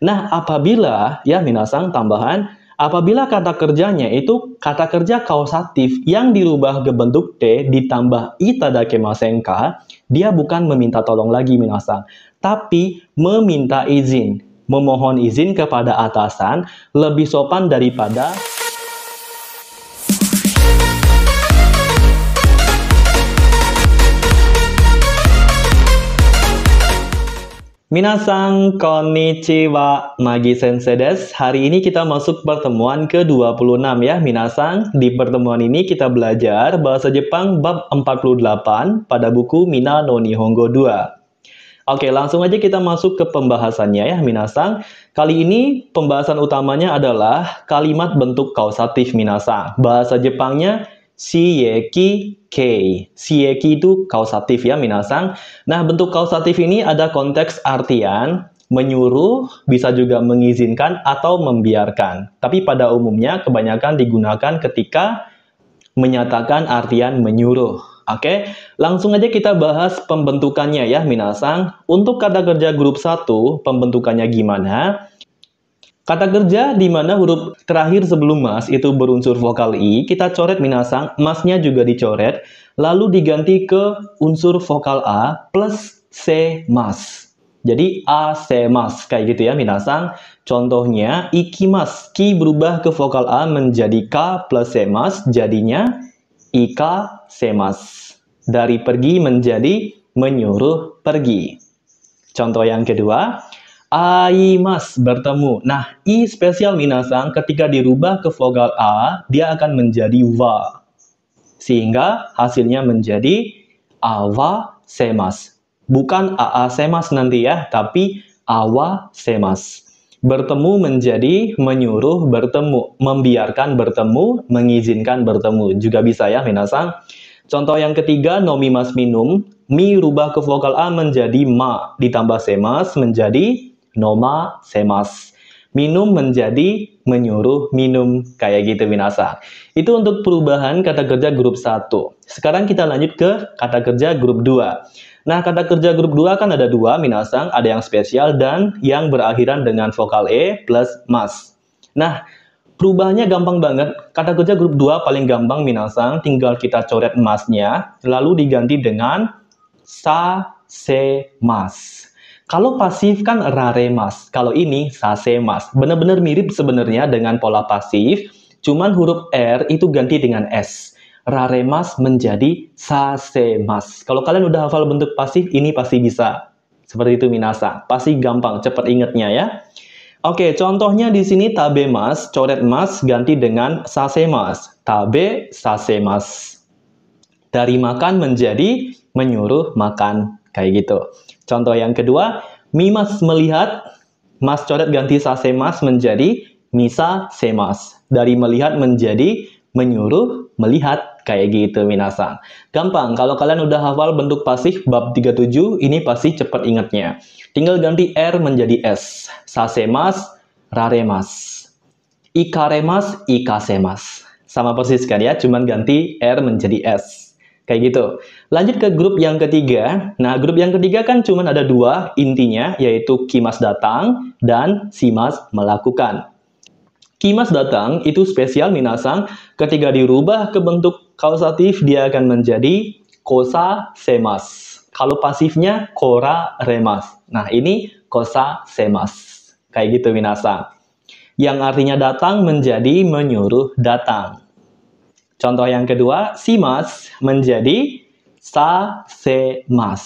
Nah, apabila, ya minasang tambahan, apabila kata kerjanya itu kata kerja kausatif yang dirubah ke bentuk T ditambah itadakimasen ka, dia bukan meminta tolong lagi minasang, tapi meminta izin, memohon izin kepada atasan, lebih sopan daripada Minasang konnichiwa, Magi Sensei desu. Hari ini kita masuk pertemuan ke-26 ya minasang. Di pertemuan ini kita belajar bahasa Jepang bab 48 pada buku Mina no Nihongo 2. Oke, langsung aja kita masuk ke pembahasannya ya minasang. Kali ini pembahasan utamanya adalah kalimat bentuk kausatif minasang. Bahasa Jepangnya shieki kei. Shieki itu kausatif ya minasang. Nah, bentuk kausatif ini ada konteks artian menyuruh, bisa juga mengizinkan atau membiarkan. Tapi pada umumnya kebanyakan digunakan ketika menyatakan artian menyuruh. Oke, langsung aja kita bahas pembentukannya ya minasang. Untuk kata kerja grup 1, pembentukannya gimana? Kata kerja di mana huruf terakhir sebelum mas itu berunsur vokal I, kita coret minasang, masnya juga dicoret, lalu diganti ke unsur vokal A plus C mas. Jadi A, C, mas, kayak gitu ya minasang. Contohnya, ikimas, ki berubah ke vokal A menjadi K plus C mas, jadinya Ika, C mas. Dari pergi menjadi menyuruh pergi. Contoh yang kedua, aimas, bertemu. Nah, I spesial minasang ketika dirubah ke vokal A, dia akan menjadi wa. Sehingga hasilnya menjadi awa semas. Bukan aa semas nanti ya, tapi awa semas. Bertemu menjadi menyuruh bertemu, membiarkan bertemu, mengizinkan bertemu. Juga bisa ya minasang. Contoh yang ketiga, nomimas minum. Mi rubah ke vokal A menjadi ma, ditambah semas menjadi noma semas. Minum menjadi menyuruh minum, kayak gitu minasang. Itu untuk perubahan kata kerja grup 1. Sekarang kita lanjut ke kata kerja grup 2. Nah, kata kerja grup 2 kan ada 2 minasang, ada yang spesial dan yang berakhiran dengan vokal E plus mas. Nah, perubahannya gampang banget. Kata kerja grup 2 paling gampang minasang, tinggal kita coret masnya, lalu diganti dengan sa, se, mas. Kalau pasif kan raremas, kalau ini sasemas. Benar-benar mirip sebenarnya dengan pola pasif, cuman huruf R itu ganti dengan S. Raremas menjadi sasemas. Kalau kalian udah hafal bentuk pasif, ini pasti bisa. Seperti itu minasang. Pasti gampang, cepat ingetnya ya. Oke, contohnya di sini tabemas, coret mas ganti dengan sasemas. Tabe, sasemas. Dari makan menjadi menyuruh makan. Kayak gitu. Contoh yang kedua, mimas melihat, mas coret ganti sasemas menjadi misa semas. Dari melihat menjadi menyuruh melihat, kayak gitu minasang. Gampang, kalau kalian udah hafal bentuk pasif bab 37, ini pasti cepat ingatnya. Tinggal ganti R menjadi S. Sasemas, raremas. Ikaremas, ikasemas. Sama persis kan ya, cuman ganti R menjadi S. Kayak gitu. Lanjut ke grup yang ketiga. Nah, grup yang ketiga kan cuma ada 2 intinya, yaitu kimas datang dan simas melakukan. Kimas datang itu spesial minasang, ketika dirubah ke bentuk kausatif, dia akan menjadi kosa semas. Kalau pasifnya kora remas. Nah, ini kosa semas. Kayak gitu minasang. Yang artinya datang menjadi menyuruh datang. Contoh yang kedua, simas menjadi sasemas.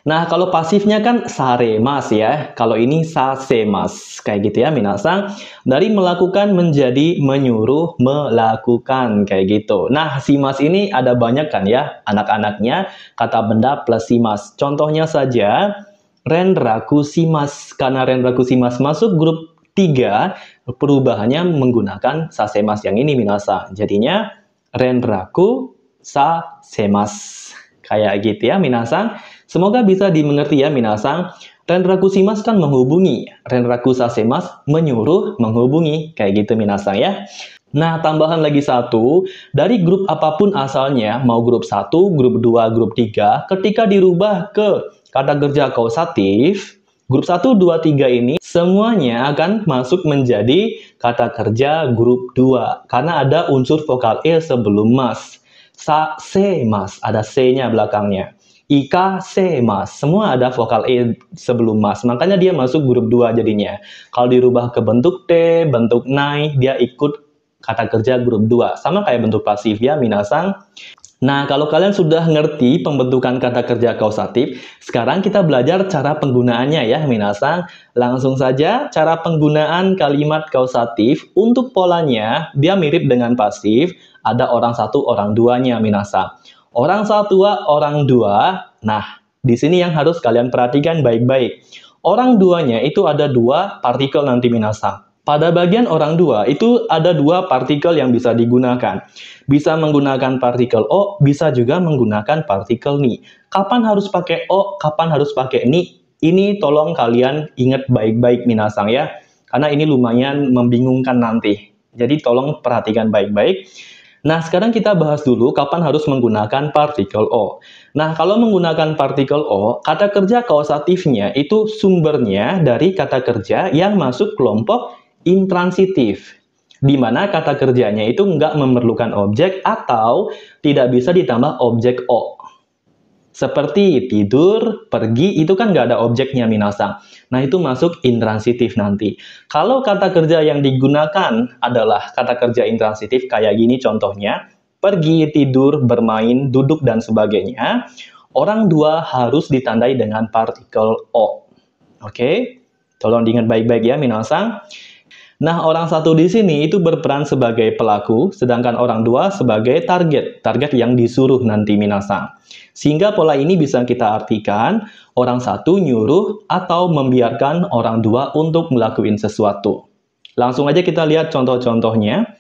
Nah, kalau pasifnya kan saremas ya. Kalau ini sasemas. Kayak gitu ya minasang. Dari melakukan menjadi menyuruh melakukan. Kayak gitu. Nah, simas ini ada banyak kan ya anak-anaknya. Kata benda plus simas. Contohnya saja, renraku simas. Karena renraku simas masuk grup 3, perubahannya menggunakan sasemas yang ini minasang. Jadinya renraku sasemas. Kayak gitu ya minasang. Semoga bisa dimengerti ya minasang. Renraku simas kan menghubungi. Renraku sasemas menyuruh menghubungi. Kayak gitu minasang ya. Nah, tambahan lagi satu. Dari grup apapun asalnya, mau grup 1, grup 2, grup 3, ketika dirubah ke kata kerja kausatif, Grup 1, 2, 3 ini semuanya akan masuk menjadi kata kerja grup 2 karena ada unsur vokal E sebelum mas. Sa, se, mas, ada C-nya belakangnya. Ika, se, mas, semua ada vokal E sebelum mas, makanya dia masuk grup 2 jadinya. Kalau dirubah ke bentuk T, bentuk nai, dia ikut kata kerja grup 2. Sama kayak bentuk pasif ya, minasang. Nah, kalau kalian sudah ngerti pembentukan kata kerja kausatif, sekarang kita belajar cara penggunaannya ya, minasang. Langsung saja, cara penggunaan kalimat kausatif untuk polanya, dia mirip dengan pasif, ada orang satu, orang duanya, minasang. Orang satu, orang dua, nah, di sini yang harus kalian perhatikan baik-baik. Orang duanya itu ada dua partikel nanti, minasang. Pada bagian orang dua, itu ada dua partikel yang bisa digunakan. Bisa menggunakan partikel O, bisa juga menggunakan partikel ni. Kapan harus pakai O, kapan harus pakai ni? Ini tolong kalian ingat baik-baik, minasang ya. Karena ini lumayan membingungkan nanti. Jadi tolong perhatikan baik-baik. Nah, sekarang kita bahas dulu kapan harus menggunakan partikel O. Nah, kalau menggunakan partikel O, kata kerja kausatifnya itu sumbernya dari kata kerja yang masuk kelompok intransitif, di mana kata kerjanya itu nggak memerlukan objek atau tidak bisa ditambah objek O. Seperti tidur, pergi, itu kan nggak ada objeknya, minasang. Nah, itu masuk intransitif nanti. Kalau kata kerja yang digunakan adalah kata kerja intransitif, kayak gini contohnya, pergi, tidur, bermain, duduk, dan sebagainya, orang dua harus ditandai dengan partikel O. Oke? Tolong diingat baik-baik ya, minasang. Nah, orang satu di sini itu berperan sebagai pelaku, sedangkan orang dua sebagai target yang disuruh nanti, minasang. Sehingga pola ini bisa kita artikan, orang satu nyuruh atau membiarkan orang dua untuk ngelakuin sesuatu. Langsung aja kita lihat contoh-contohnya.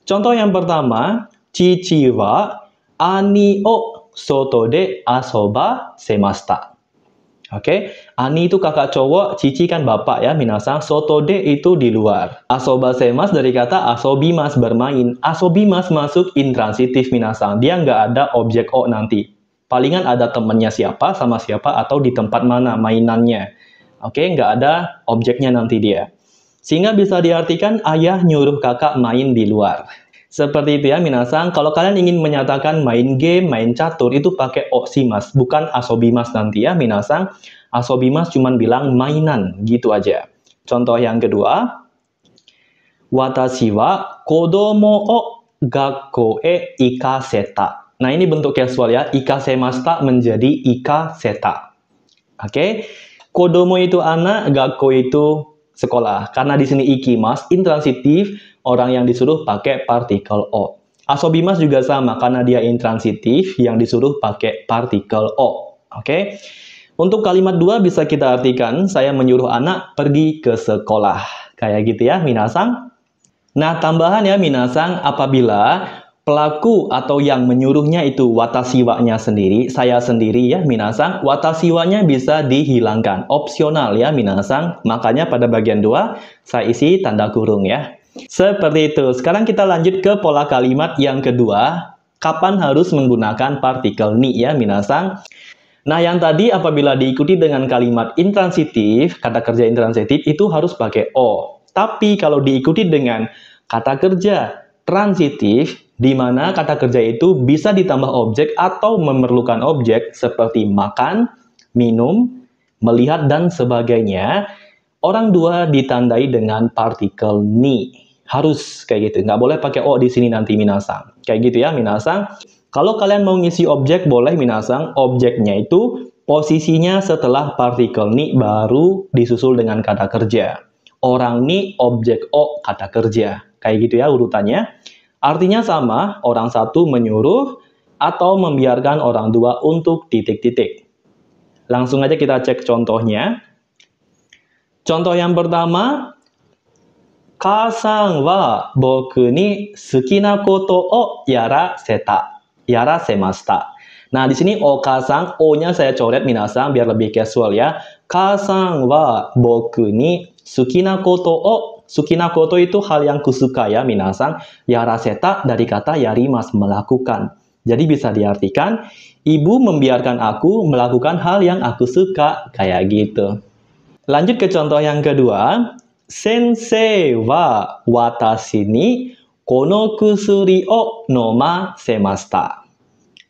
Contoh yang pertama, Chichi wa ani o soto de asoba semasta. Oke, Ani itu kakak cowok, Cici kan bapak ya, minasang. Sotode itu di luar. Asobasemas dari kata asobimas, bermain. Asobimas masuk intransitif, minasang. Dia nggak ada objek O nanti. Palingan ada temennya siapa, sama siapa, atau di tempat mana mainannya. Oke, nggak ada objeknya nanti dia. Sehingga bisa diartikan ayah nyuruh kakak main di luar. Seperti itu ya, minasang. Kalau kalian ingin menyatakan main game, main catur, itu pakai oksimas, bukan asobimas nanti ya, minasang. Asobimas cuman bilang mainan, gitu aja. Contoh yang kedua, watashi wa kodomo o gakko e ikaseta. Nah, ini bentuk casual ya, ikasemasta menjadi ikaseta. Oke, kodomo itu anak, gakko itu sekolah. Karena di sini ikimas, intransitif, orang yang disuruh pakai partikel O. Asobimas juga sama, karena dia intransitif, yang disuruh pakai partikel O. Oke? Untuk kalimat 2 bisa kita artikan, saya menyuruh anak pergi ke sekolah. Kayak gitu ya, minasang. Nah, tambahan ya, minasang, apabila pelaku atau yang menyuruhnya itu watashiwa-nya sendiri, saya sendiri ya, minasang, watashiwa-nya bisa dihilangkan. Opsional ya, minasang. Makanya pada bagian 2, saya isi tanda kurung ya. Seperti itu. Sekarang kita lanjut ke pola kalimat yang kedua. Kapan harus menggunakan partikel ni ya, minasang. Nah, yang tadi apabila diikuti dengan kalimat intransitif, kata kerja intransitif itu harus pakai O. Tapi kalau diikuti dengan kata kerja transitif, di mana kata kerja itu bisa ditambah objek atau memerlukan objek seperti makan, minum, melihat, dan sebagainya, orang dua ditandai dengan partikel ni. Harus kayak gitu. Nggak boleh pakai O di sini nanti, minasang. Kayak gitu ya, minasang. Kalau kalian mau ngisi objek, boleh, minasang. Objeknya itu posisinya setelah partikel ni baru disusul dengan kata kerja. Orang ni, objek O, kata kerja. Kayak gitu ya urutannya. Artinya sama, orang satu menyuruh atau membiarkan orang dua untuk titik-titik. Langsung aja kita cek contohnya. Contoh yang pertama, Ka-san wa boku ni suki na koto o yarasemashita. Nah, di sini Oka-san, O-nya saya coret, minasang, biar lebih casual ya. Ka-san wa boku ni suki na koto o. Suki na koto itu hal yang kusuka ya, minasang. Yaraseta dari kata yarimas, melakukan. Jadi bisa diartikan, ibu membiarkan aku melakukan hal yang aku suka, kayak gitu. Lanjut ke contoh yang kedua. Sensei wa watashi ni kono kusuri o nomasemashita.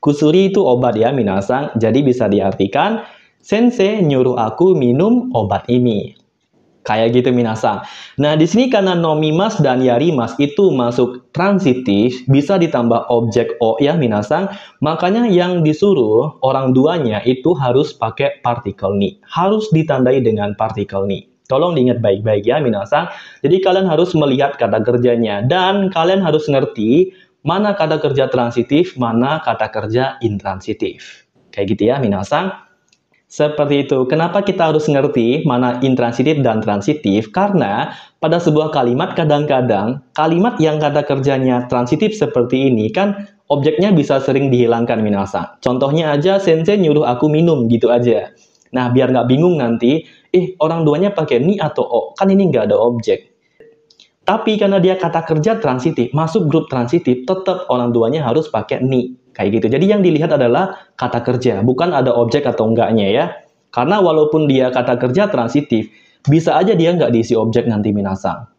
Kusuri itu obat ya, minasang. Jadi bisa diartikan, sensei nyuruh aku minum obat ini. Kayak gitu, minasang. Nah, di sini karena nomimas dan yarimas itu masuk transitif, bisa ditambah objek o ya, minasang. Makanya yang disuruh orang duanya itu harus pakai partikel ni. Harus ditandai dengan partikel ni. Tolong diingat baik-baik ya, minasang. Jadi kalian harus melihat kata kerjanya. Dan kalian harus ngerti mana kata kerja transitif, mana kata kerja intransitif. Kayak gitu ya, minasang. Seperti itu. Kenapa kita harus ngerti mana intransitif dan transitif? Karena pada sebuah kalimat kadang-kadang kalimat yang kata kerjanya transitif seperti ini kan objeknya bisa sering dihilangkan, minasang. Contohnya aja, sensei nyuruh aku minum gitu aja. Nah, biar nggak bingung nanti, orang duanya pakai ni atau o, kan ini nggak ada objek. Tapi karena dia kata kerja transitif, masuk grup transitif, tetap orang duanya harus pakai ni. Kayak gitu. Jadi yang dilihat adalah kata kerja, bukan ada objek atau enggaknya ya. Karena walaupun dia kata kerja transitif, bisa aja dia nggak diisi objek nanti, minasang.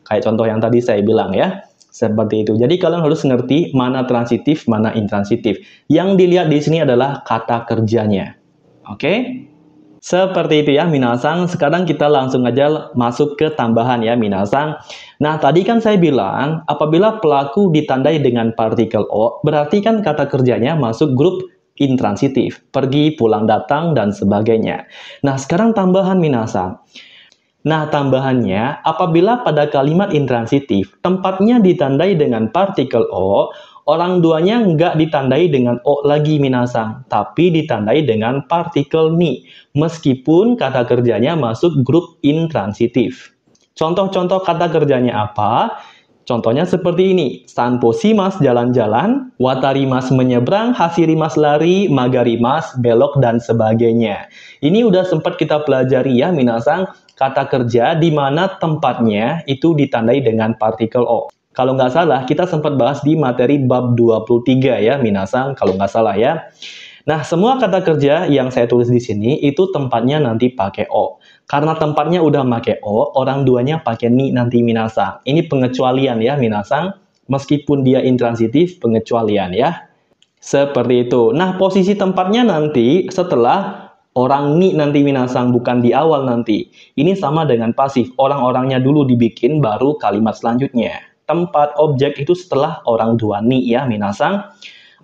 Kayak contoh yang tadi saya bilang ya. Seperti itu. Jadi kalian harus ngerti mana transitif, mana intransitif. Yang dilihat di sini adalah kata kerjanya. Oke? Seperti itu ya, minasang. Sekarang kita langsung aja masuk ke tambahan ya, minasang. Nah, tadi kan saya bilang, apabila pelaku ditandai dengan partikel o, berarti kan kata kerjanya masuk grup intransitif. Pergi, pulang, datang, dan sebagainya. Nah, sekarang tambahan, minasang. Nah, tambahannya, apabila pada kalimat intransitif, tempatnya ditandai dengan partikel o, orang duanya nggak ditandai dengan o lagi, minasang, tapi ditandai dengan partikel ni, meskipun kata kerjanya masuk grup intransitif. Contoh-contoh kata kerjanya apa? Contohnya seperti ini, sanposimas jalan-jalan, watarimas menyeberang, hasirimas lari, magarimas belok, dan sebagainya. Ini udah sempat kita pelajari ya, minasang, kata kerja di mana tempatnya itu ditandai dengan partikel o. Kalau nggak salah, kita sempat bahas di materi bab 23 ya, minasang, kalau nggak salah ya. Nah, semua kata kerja yang saya tulis di sini itu tempatnya nanti pakai o. Karena tempatnya udah pakai o, orang duanya pakai ni nanti, minasang. Ini pengecualian ya, minasang. Meskipun dia intransitif, pengecualian ya. Seperti itu. Nah, posisi tempatnya nanti setelah orang ni nanti, minasang, bukan di awal nanti. Ini sama dengan pasif. Orang-orangnya dulu dibikin, baru kalimat selanjutnya. Tempat objek itu setelah orang dua ni ya, minasang.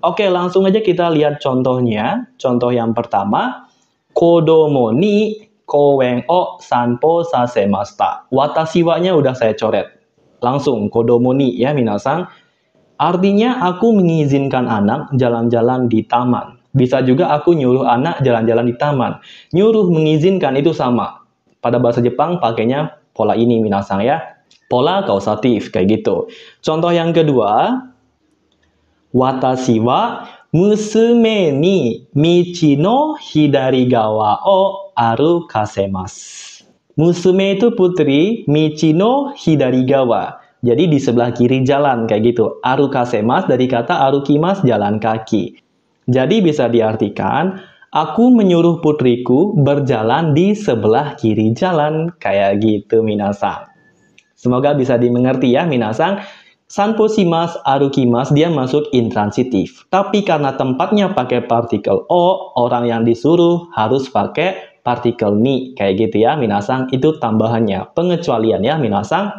Oke, langsung aja kita lihat contohnya. Contoh yang pertama, kodomo ni kouen o sanpo sasemashita. Watashi wa-nya udah saya coret. Langsung kodomo ni ya, minasang. Artinya aku mengizinkan anak jalan-jalan di taman. Bisa juga aku nyuruh anak jalan-jalan di taman. Nyuruh mengizinkan itu sama. Pada bahasa Jepang pakainya pola ini, minasang ya. Pola kausatif kayak gitu. Contoh yang kedua, watashi wa musume ni michi no hidari gawa o arukasemasu. Musume itu putri, michi no hidari gawa. Jadi di sebelah kiri jalan kayak gitu. Arukasemasu dari kata arukimas, jalan kaki. Jadi bisa diartikan, aku menyuruh putriku berjalan di sebelah kiri jalan. Kayak gitu, minasang. Semoga bisa dimengerti ya, minasang. Sanposimas, arukimas, dia masuk intransitif. Tapi karena tempatnya pakai partikel o, orang yang disuruh harus pakai partikel ni. Kayak gitu ya, minasang. Itu tambahannya, pengecualian ya, minasang.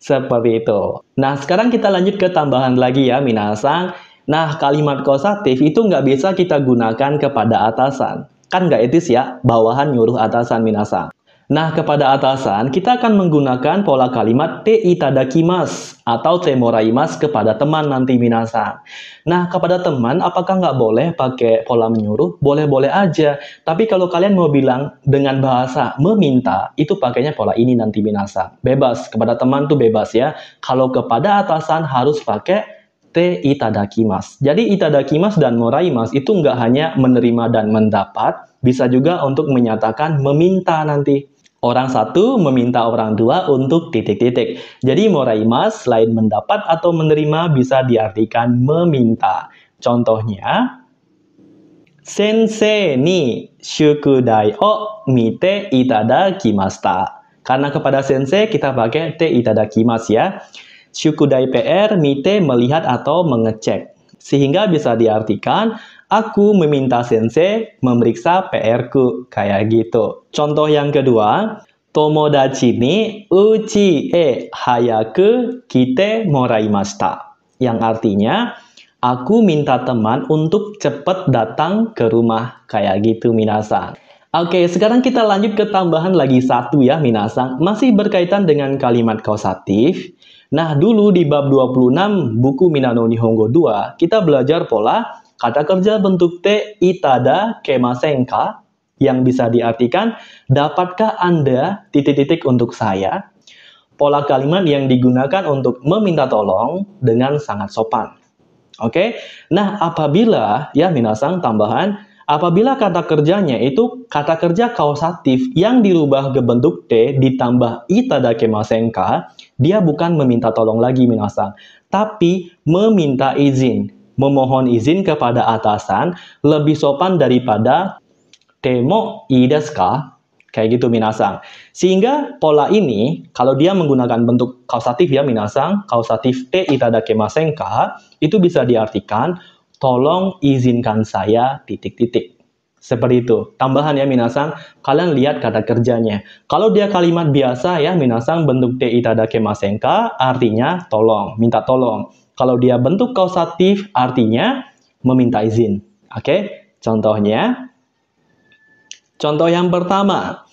Seperti itu. Nah, sekarang kita lanjut ke tambahan lagi ya, minasang. Nah, kalimat kausatif itu nggak bisa kita gunakan kepada atasan. Kan nggak etis ya, bawahan nyuruh atasan, minasang. Nah, kepada atasan, kita akan menggunakan pola kalimat te itadakimasu atau te moraimasu kepada teman nanti, minasang. Nah, kepada teman, apakah nggak boleh pakai pola menyuruh? Boleh-boleh aja. Tapi kalau kalian mau bilang dengan bahasa meminta, itu pakainya pola ini nanti, minasang. Bebas, kepada teman tuh bebas ya. Kalau kepada atasan harus pakai te itadakimasu. Jadi itadakimasu dan moraimasu itu nggak hanya menerima dan mendapat, bisa juga untuk menyatakan meminta nanti. Orang satu meminta orang dua untuk titik-titik. Jadi moraimasu selain mendapat atau menerima bisa diartikan meminta. Contohnya, Sensei ni shukudai o mite itadakimashita. Karena kepada sensei kita pakai te itadakimasu ya. Shukudai PR, mite melihat atau mengecek. Sehingga bisa diartikan, aku meminta sensei memeriksa PR-ku. Kayak gitu. Contoh yang kedua, tomodachi ni uchi e hayaku kite moraimashita. Yang artinya, aku minta teman untuk cepat datang ke rumah. Kayak gitu, minasan. Oke, sekarang kita lanjut ke tambahan lagi satu ya, minasan. Masih berkaitan dengan kalimat kausatif. Nah, dulu di bab 26 buku Minano Nihongo 2, kita belajar pola kata kerja bentuk te itada kemasen ka, yang bisa diartikan, dapatkah Anda titik-titik untuk saya? Pola kalimat yang digunakan untuk meminta tolong dengan sangat sopan. Oke, nah apabila, ya minasan tambahan, apabila kata kerjanya itu kata kerja kausatif yang dirubah ke bentuk te ditambah itadakemasen ka, dia bukan meminta tolong lagi minasan, tapi meminta izin, memohon izin kepada atasan lebih sopan daripada temo ii desu ka? Kayak gitu minasan. Sehingga pola ini, kalau dia menggunakan bentuk kausatif ya minasan, kausatif te itadakemasen ka, itu bisa diartikan, tolong izinkan saya titik-titik. Seperti itu. Tambahan ya minasan, kalian lihat kata kerjanya. Kalau dia kalimat biasa ya minasan, bentuk te itadakemasen ka, artinya tolong, minta tolong. Kalau dia bentuk kausatif, artinya meminta izin. Oke, contohnya. Contoh yang pertama,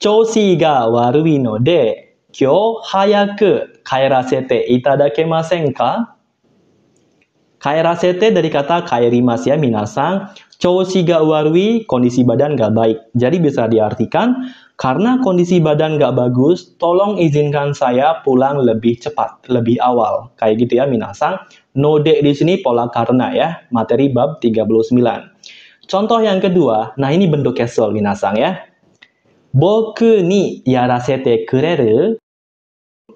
Choushi ga warui no de, kyou hayaku kaerasete itadakemasen ka? Kaerasete dari kata kaerimasu ya minasan. Choushi ga warui, kondisi badan gak baik. Jadi bisa diartikan, karena kondisi badan gak bagus, tolong izinkan saya pulang lebih cepat, lebih awal. Kayak gitu ya minasan. No de di sini pola karena ya, materi bab 39. Contoh yang kedua, nah ini bentuk casual minasan ya. Boku ni yarasete kureru.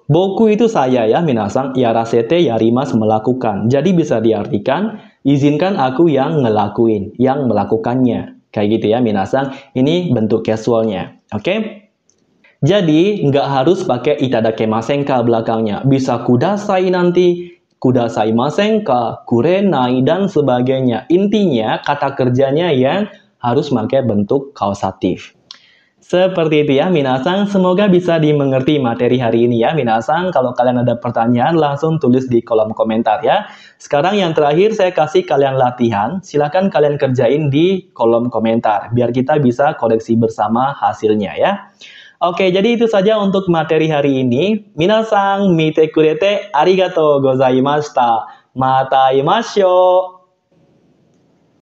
Boku itu saya ya minasan, yarasete yarimas melakukan. Jadi bisa diartikan, izinkan aku yang ngelakuin, yang melakukannya. Kayak gitu ya minasan, ini bentuk casualnya. Oke? Jadi, nggak harus pakai itadakemasen ka belakangnya. Bisa kudasai nanti, kudasaimasen ka, kurenai, dan sebagainya. Intinya, kata kerjanya yang harus pakai bentuk kausatif. Seperti itu ya minasan, semoga bisa dimengerti materi hari ini ya minasan. Kalau kalian ada pertanyaan, langsung tulis di kolom komentar ya. Sekarang yang terakhir saya kasih kalian latihan, silahkan kalian kerjain di kolom komentar, biar kita bisa koreksi bersama hasilnya ya. Oke, jadi itu saja untuk materi hari ini. Minasan, mite kurete arigatou gozaimashita. Mata imashou.